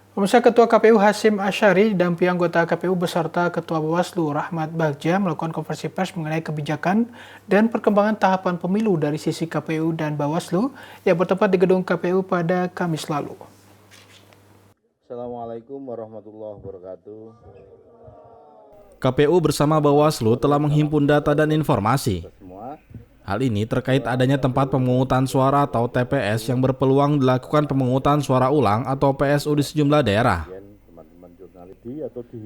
Pemirsa, Ketua KPU Hasyim Asyari didampingi anggota KPU beserta Ketua Bawaslu Rahmat Bagja melakukan konferensi pers mengenai kebijakan dan perkembangan tahapan pemilu dari sisi KPU dan Bawaslu yang bertempat di gedung KPU pada Kamis lalu. Assalamualaikum warahmatullahi wabarakatuh. KPU bersama Bawaslu telah menghimpun data dan informasi. Hal ini terkait adanya tempat pemungutan suara atau TPS yang berpeluang dilakukan pemungutan suara ulang atau PSU di sejumlah daerah.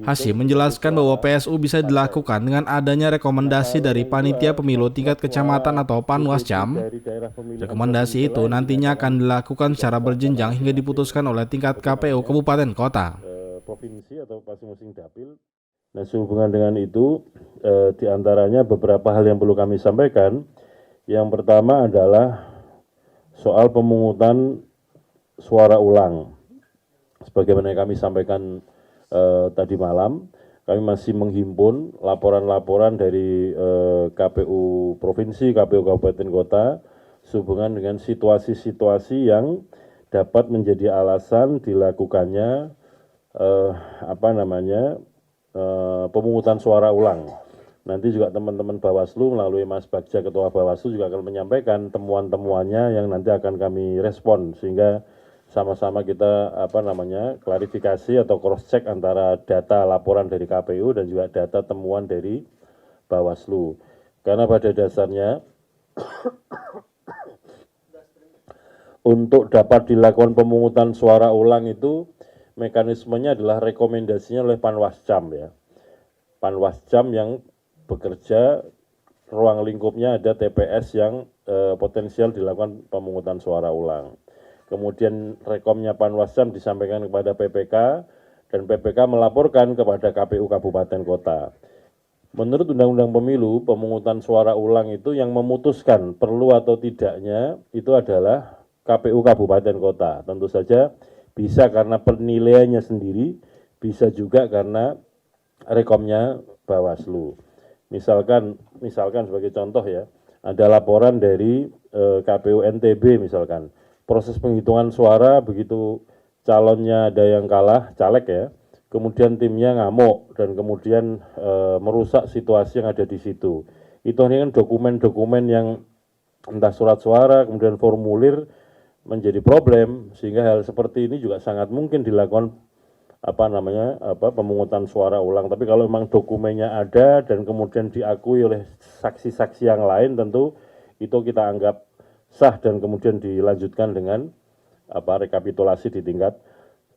Hasyim menjelaskan bahwa PSU bisa dilakukan dengan adanya rekomendasi dari Panitia Pemilu tingkat kecamatan atau Panwascam. Rekomendasi itu nantinya akan dilakukan secara berjenjang hingga diputuskan oleh tingkat KPU kabupaten kota. Provinsi atau masing-masing dapil. Nah, sehubungan dengan itu, diantaranya beberapa hal yang perlu kami sampaikan. Yang pertama adalah soal pemungutan suara ulang. Sebagaimana yang kami sampaikan tadi malam, kami masih menghimpun laporan-laporan dari KPU Provinsi, KPU Kabupaten Kota, sehubungan dengan situasi-situasi yang dapat menjadi alasan dilakukannya pemungutan suara ulang. Nanti juga teman-teman Bawaslu melalui Mas Bagja, Ketua Bawaslu juga akan menyampaikan temuan-temuannya yang nanti akan kami respon sehingga sama-sama kita klarifikasi atau cross check antara data laporan dari KPU dan juga data temuan dari Bawaslu. Karena pada dasarnya untuk dapat dilakukan pemungutan suara ulang itu mekanismenya adalah rekomendasinya oleh Panwascam ya. Panwascam yang bekerja ruang lingkupnya ada TPS yang potensial dilakukan pemungutan suara ulang. Kemudian rekomnya Panwascam disampaikan kepada PPK dan PPK melaporkan kepada KPU Kabupaten Kota. Menurut Undang-Undang Pemilu, pemungutan suara ulang itu yang memutuskan perlu atau tidaknya itu adalah KPU Kabupaten Kota. Tentu saja bisa karena penilaiannya sendiri, bisa juga karena rekomnya Bawaslu. Misalkan sebagai contoh ya, ada laporan dari KPU NTB misalkan, proses penghitungan suara begitu calonnya ada yang kalah, caleg ya, kemudian timnya ngamuk dan kemudian merusak situasi yang ada di situ. Itu kan dokumen-dokumen yang entah surat suara, kemudian formulir menjadi problem, sehingga hal seperti ini juga sangat mungkin dilakukan pemungutan suara ulang. Tapi kalau memang dokumennya ada dan kemudian diakui oleh saksi-saksi yang lain, tentu itu kita anggap sah dan kemudian dilanjutkan dengan rekapitulasi di tingkat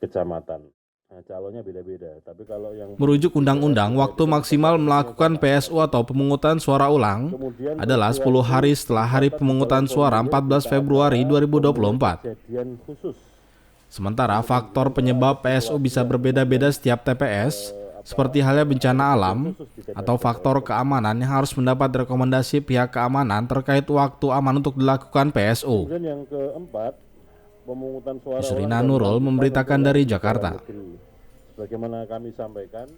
kecamatan. Nah, calonnya beda-beda. Tapi kalau yang Merujuk undang-undang, waktu maksimal melakukan PSU atau pemungutan suara ulang adalah 10 hari setelah hari pemungutan suara 14 Februari 2024. Sementara faktor penyebab PSU bisa berbeda-beda setiap TPS, seperti halnya bencana alam atau faktor keamanan yang harus mendapat rekomendasi pihak keamanan terkait waktu aman untuk dilakukan PSU. yang keempat, pemungutan suara Yusrina Nurul memberitakan dari Jakarta. Bagaimana kami sampaikan,